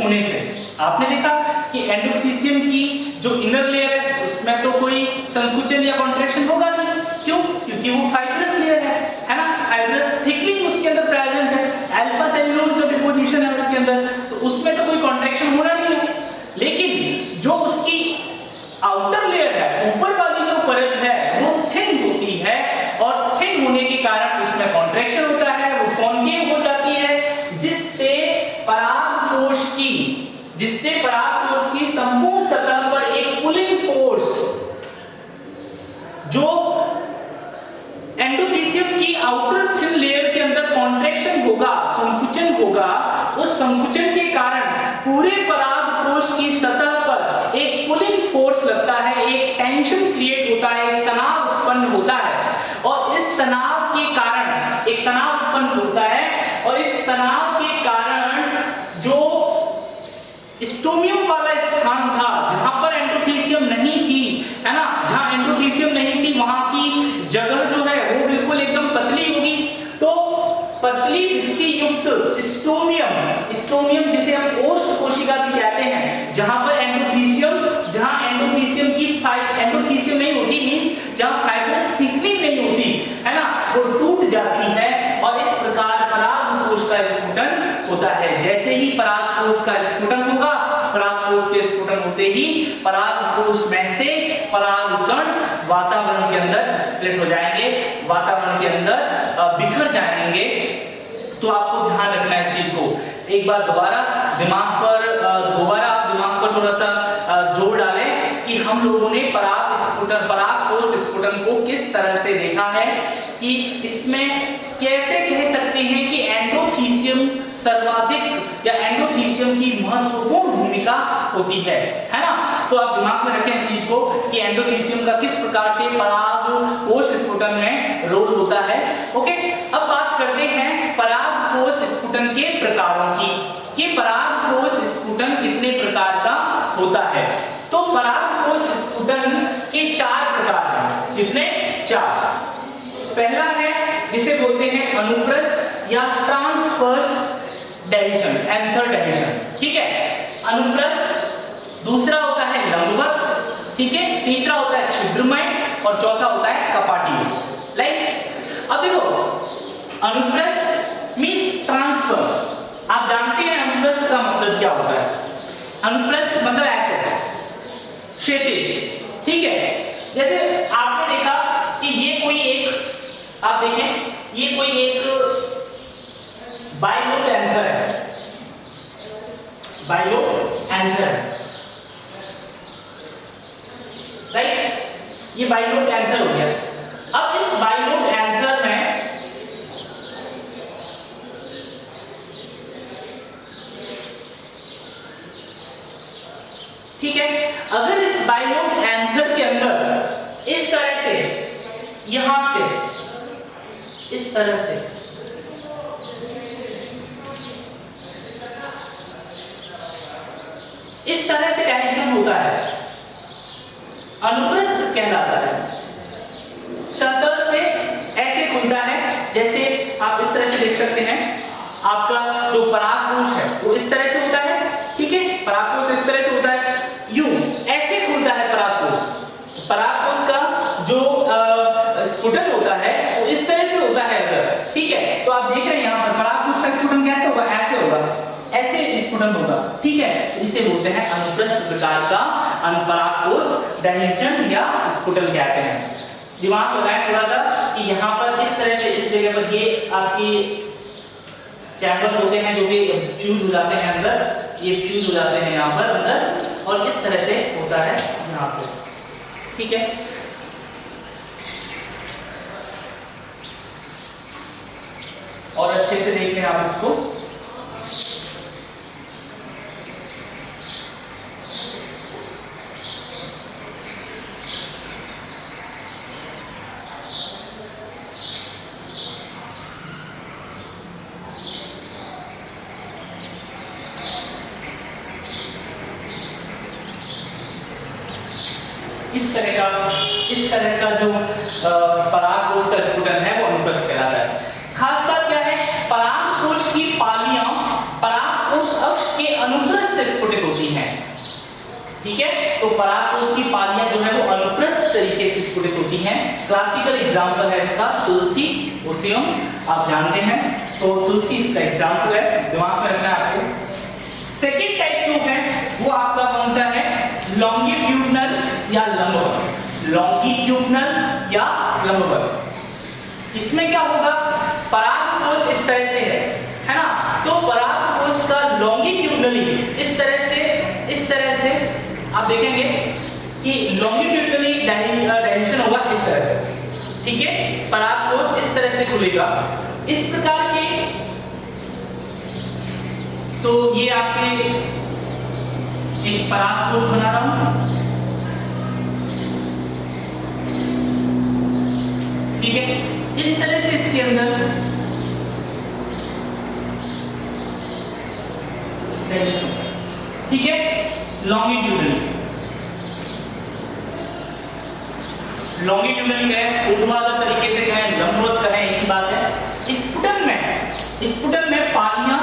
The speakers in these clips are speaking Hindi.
होने से। आपने देखा कि एंडोथीसियम की जो इनर लेयर है उसमें तो कोई संकुचन या कॉन्ट्रैक्शन होगा नहीं। क्यों? क्योंकि वो फाइब्रस लेयर है ना, फाइब्रस थिकनिंग उसके अंदर प्रेजेंट है, अल्फा सेलुलोज का डिपोजिशन है उसके अंदर, तो उसमें तो कोई कॉन्ट्रैक्शन होना नहीं है। लेकिन जो उसकी आउटर लेयर है, ऊपर वाली जो परत है वो थिन होती है, और थिन होने के कारण उसमें कॉन्ट्रैक्शन होता है, वो कॉन्केव हो जाती है, जिससे परागकोश की संपूर्ण सतह पर एक पुलिंग फोर्स, जो एंडोथीसियम की आउटर थिन लेयर के अंदर कॉन्ट्रैक्शन होगा, संकुचन होगा, उस संकुचन के कारण पूरे परागकोश की सतह पर एक पुलिंग फोर्स लगता है, एक टेंशन क्रिएट होता है, एक तनाव उत्पन्न होता है, और इस तनाव के कारण एक तनाव उत्पन्न होता है, और इस तनाव के कारण जो स्टोमियम वाला स्थान था जहां पर एंडोथीसियम नहीं थी, है ना, जहां एंडोथीसियम नहीं थी वहां की जगह जो है वो बिल्कुल एकदम पतली होगी। तो पतली भित्ति युक्त स्टोमियम जिसे हम ओष्ठ कोशिका भी कहते हैं, जहां एंडोथीसियम की एंडोथीसियम नहीं होती, मींस जहां फाइब्रस थिकनिंग नहीं होती, है ना, वो टूट जाती है, और इस प्रकार परागकोश का स्फुटन होता है। जैसे ही परागकोश का स्फुटन होगा, परागकोश के स्फुटन होते ही परागकोश में से परागकण वातावरण के अंदर स्प्लिट हो जाएंगे, वातावरण के अंदर बिखर जाएंगे। तो आपको ध्यान रखना है इस चीज को। एक बार दोबारा आप दिमाग पर थोड़ा सा जोर डालें कि हम लोगों ने परागकोश स्फुटन को किस तरह से देखा है, कि इसमें कैसे कह सकते हैं कि एंडोथीसियम सर्वाधिक या एंडोथीसियम की महत्वपूर्ण भूमिका होती है ना। तो आप दिमाग में रखें इस चीज को कि एंडोथीसियम का किस प्रकार से परागकोश स्फुटन में रोल होता है। ओके, अब बात करते हैं परागकोश स्फुटन के प्रकारों की, कि परागकोश स्फुटन कितने प्रकार का होता है। तो परागकोश स्फुटन के 4 प्रकार हैं। कितने? 4। पहला है जिसे बोलते हैं अनुप्रस्थ या ट्रांसवर्स डाइजेशन, एंथर डाइजेशन, ठीक है, अनुप्रस्थ। दूसरा होता है लंबवत, ठीक है, तीसरा होता है छिद्रमय, और चौथा होता है कपाटीय। लाइक अब देखो, अनुप्रस्थ मींस ट्रांसवर्स। आप जानते हैं अनुप्रस्थ का मतलब क्या होता है? अनुप्रस्थ मतलब ऐसे है, क्षैतिज, ठीक है। जैसे आपने देखा कि ये कोई एक, आप देखें ये कोई एक बाइलोब एंथर है, बाइलोब एंथर है, राइट, ये बाइलोब एंथर हो गया। अब इस बाइलोब एंथर में ठीक है, अगर इस बाइलोब एंथर के अंदर इस तरह से, यहां से इस तरह से टेंशन होता है, अनुप्रस्थ कहलाता है। सतह से ऐसे खुलता है, जैसे आप इस तरह से देख सकते हैं, आपका जो परागकोश है वो इस तरह से होता है, ठीक है, परागकोश इस तरह से होता है, यूं ऐसे खुलता है परागकोश। परागकोश का जो स्फुटन होता है वो इस तरह से होता है अगर, ठीक है। तो आप देख रहे हैं यहाँ पर परागकोश का स्फुटन कैसे होगा? ऐसे होगा, ऐसे स्फुटन होगा, ठीक है। इसे बोलते हैं अनुप्रस्थ प्रकार का परागकोश डाइजेशन या स्फुटन कहते हैं। दिमाग लगाएं थोड़ा सा कि यहाँ पर इस तरह से, इस जगह पर ये आपकी चैम्बर्स होते हैं जो कि फ्यूज हो जाते हैं अंदर, ये फ्यूज हो जाते हैं यहाँ पर अंदर, और इस तरह से होता है यहाँ से, ठीक है। और अच्छे से देख लें आप इसको। इस तरह का जो परागकोश का स्फुटन है वो अनुप्रस्थ कहलाता है। खास बात क्या है, परागकोश की पालियां, परागकोश अब अक्ष के अनुप्रस्थ स्फुटित होती हैं। ठीक है, तो परागकोश की पालियां जो है वो अनुप्रस्थ तरीके से स्फुटित होती हैं। क्लासिकल एग्जांपल है इसका तुलसी, ओसियम, आप जानते हैं, तो तुलसी इसका एग्जांपल है, दिमाग में रखना है आपको। सेकंड टाइप जो है वो आपका कौन सा है, लॉन्गिट्यूडनल या लंबवत। लॉन्गिट्यूडनल या लंबवत, इसमें क्या होगा, परागकोश इस तरह से है ना, तो परागकोश का लॉन्गिट्यूडनली इस तरह से आप देखेंगे कि लॉन्गिट्यूडनली डायरेक्शन होगा इस तरह से। ठीक है, परागकोश इस तरह से खुलेगा इस प्रकार के। तो ये आपके एक परागकोश बना रहा हूं, ठीक है, इस तरह से इसके अंदर ठीक है, लॉन्गिट्यूडनली कहें, ऊर्ध्वाधर तरीके से कहें, लंबवत कहें, एक ही बात है। स्फुटन में पालियां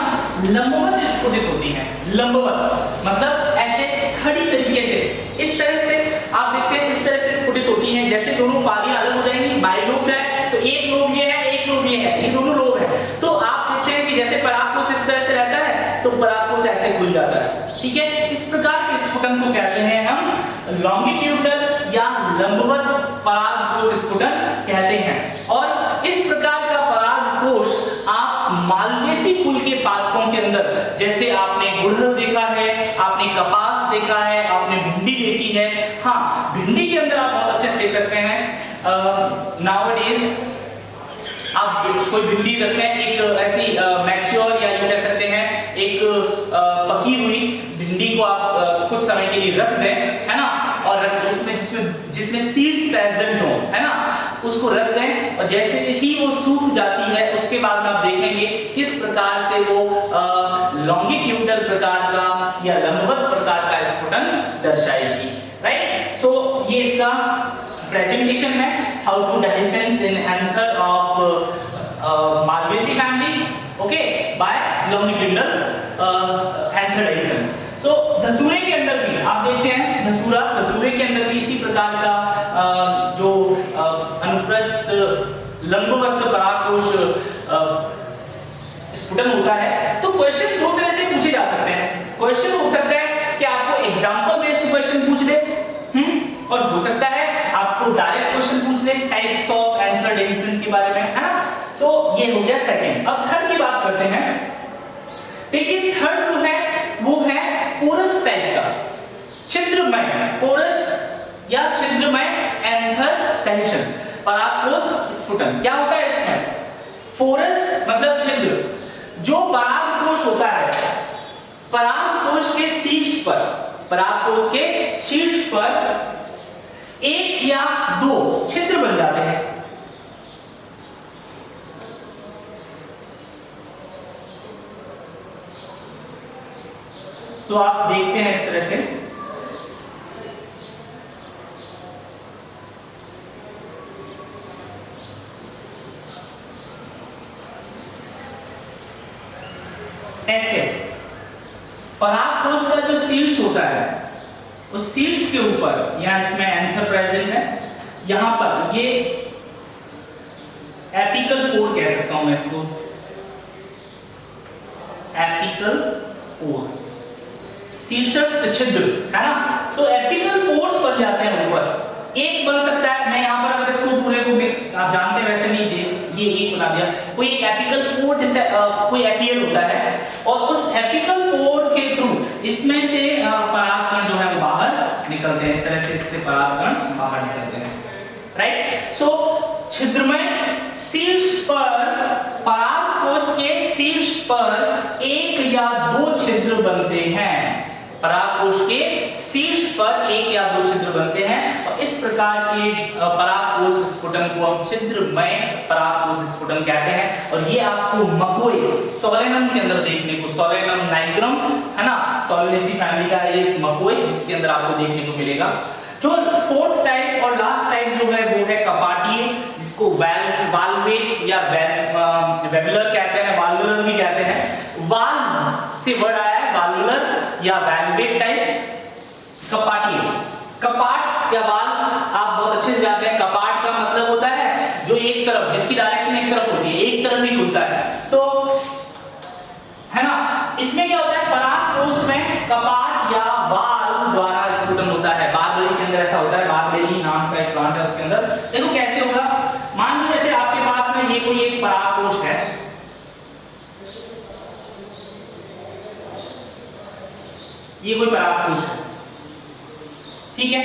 लंबवत स्फुटित होती हैं। लंबवत मतलब ऐसे खड़ी तरीके से, इस तरह से आप देखते हैं, इस तरह से स्फुटित होती हैं। जैसे दोनों पालियां अलग हो जाएंगी, बाइलोब है तो एक लोब ये है, एक लोब ये है, ये दोनों लोब है, तो आप देखते हैं कि जैसे परागकोश इस तरह से रहता है तो परागकोश ऐसे खुल जाता है। ठीक है, इस प्रकार के स्फुटन को कहते हैं हम लॉन्गिट्यूडनल या लंबवत परागकोश स्फुटन कहते हैं। और इस प्रकार का परागकोश आप मालवेसी कुल के पादपों के अंदर, जैसे आपने गुड़हल देखा है, आपने कपास देखा है, आपने भिंडी देखी है। हाँ, भिंडी के अंदर आप बहुत अच्छे से देख सकते हैं। नाउअडेज आप कोई भिंडी रखें, एक ऐसी मैच्योर या यूं कह सकते हैं एक पकी हुई भिंडी को आप कुछ समय के लिए रख दें, है ना, और उसमें जिसमें सीड्स प्रेजेंट हो, है ना, उसको रख दें, और जैसे ही वो सूख जाती है उसके बाद में आप देखेंगे किस प्रकार से वो लॉन्गिट्यूडनल प्रकार का या लंबवत प्रकार का स्फुटन दर्शाएगी। राइट, सो ये इसका प्रेजेंटेशन है, how to dehiscence in anther of Malvaceae family, okay, by longitudinal anther. So धतूरे के अंदर भी आप देखते हैं, धतूरे के अंदर भी इसी प्रकार का जो अनुप्रस्थ लंबवत परागकोश स्फुटन होता है। तो क्वेश्चन दो तरह से पूछे जा सकते हैं। क्वेश्चन हो सकता है कि आपको एग्जांपल बेस्ड क्वेश्चन पूछ दे, और हो सकता है आपको डायरेक्ट क्वेश्चन पूछ दे टाइप्स ऑफ एंथर डिवीजन के बारे में, है ना। सो ये हो गया सेकंड। अब थर्ड की बात करते हैं। देखिए, थर्ड जो है वो है पोरस टाइप का, छिद्रमय पोरस या छिद्रमय एंथर तहशन परागकोश स्फुटन। क्या होता है इसमें, पोरस मतलब छिद्र। जो परागकोश होता है, परागकोश के शीर्ष पर, परागकोश के शीर्ष पर एक या दो छिद्र बन जाते हैं। तो आप देखते हैं इस तरह से, ऐसे परागकोश का जो शीर्ष होता है, उस शीर्ष के ऊपर, यहां इसमें एंथर प्रेजेंट है, यहां पर ये एपिकल पोर कह सकता हूं मैं इसको, एपिकल पोर, शीर्षस्थ छिद्र, है ना। तो एपिकल पोर्स बन जाते हैं ऊपर, एक बन सकता है। मैं यहां पर अगर इसको पूरे को मिक्स, आप जानते हैं वैसे नहीं, ये एक बना दिया, कोई एपिकल पोर जैसे कोई एपियर होता है, और उस एपिकल पोर के थ्रू इसमें से परागकण जो है वो बाहर निकलते हैं। इस तरह से इससे परागकण बाहर निकलते हैं। राइट, सो छिद्रमय शीर्ष पर, परागकोश के शीर्ष पर एक या दो छिद्र बनते हैं। परागकोश के शीर्ष पर एक या दो छिद्र बनते हैं, और इस प्रकार के परागकोश स्फुटन को हम छिद्रमय परागकोश स्फुटन कहते हैं। और ये आपको मकोए सोलेनम के अंदर देखने को, सोलेनम नाइग्रम, है ना, सोलेनेसी फैमिली का ये मकोए, जिसके अंदर आपको देखने को मिलेगा। जो फोर्थ टाइप और लास्ट टाइप जो है वो है कपाटीय, जिसको वाल्वेट या वेबुलर कहते हैं, वाल्वुलर भी कहते हैं। वाल्व से वर्ड आया है, वाल्वुलर या वैल्वेट टाइप, कपाटीय। कपाट या वाल्व आप बहुत अच्छे से जानते हैं, कपाट का मतलब होता है जो एक तरफ, जिसकी डायरेक्शन एक तरफ होती है, एक तरफ ही खुलता है। सो है ना, इसमें क्या होता है, पराग कोश में कपाट या वाल्व द्वारा स्फुटन होता है। बारबेरी के अंदर ऐसा होता है, बारबेरी नाम का एक प्लांट है, उसके अंदर देखो कैसे होगा। मान लो जैसे आपके पास में ये कोई एक पराग कोश है, ये कोई पराग कोश है, ठीक है।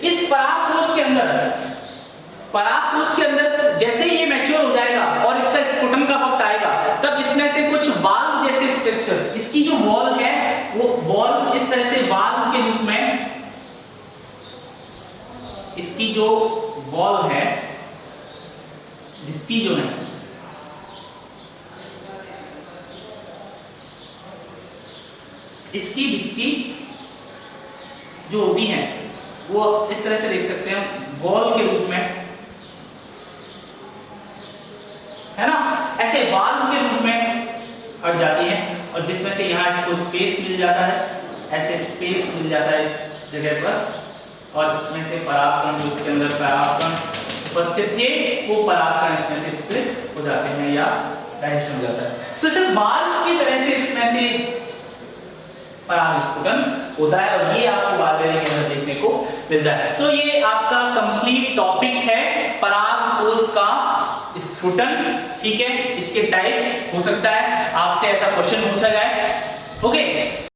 इस पराग कोश के अंदर जैसे ही ये मैच्योर हो जाएगा और इसका स्फुटन का वक्त आएगा, तब इसमें से कुछ वाल्व जैसे स्ट्रक्चर, इसकी जो वॉल है वो वॉल इस तरह से वाल्व के रूप में, इसकी जो वॉल है, भित्ति जो है, इसकी भित्ति जो होती है वो इस तरह से देख सकते हैं, वॉल के रूप में, है ना, ऐसे वाल्व के रूप में हट जाती है, और जिसमें से यहाँ इसको स्पेस मिल जाता है, ऐसे स्पेस मिल जाता है इस जगह पर, और इसमें से परागकण जो इसके अंदर परागकण उपस्थित थे वो परागकण इसमें से स्प्लिट हो जाते हैं या डाइजेशन हो जाता है। तो सिर्फ वाल्व की तरह से इसमें से पराग स्फुटन होता है, और ये आपको बारबेरी के अंदर देखने को मिलता है। सो ये आपका कंप्लीट टॉपिक है पराग कोश का स्फुटन, ठीक है। इसके टाइप्स हो सकता है आपसे ऐसा क्वेश्चन पूछा जाए, ओके।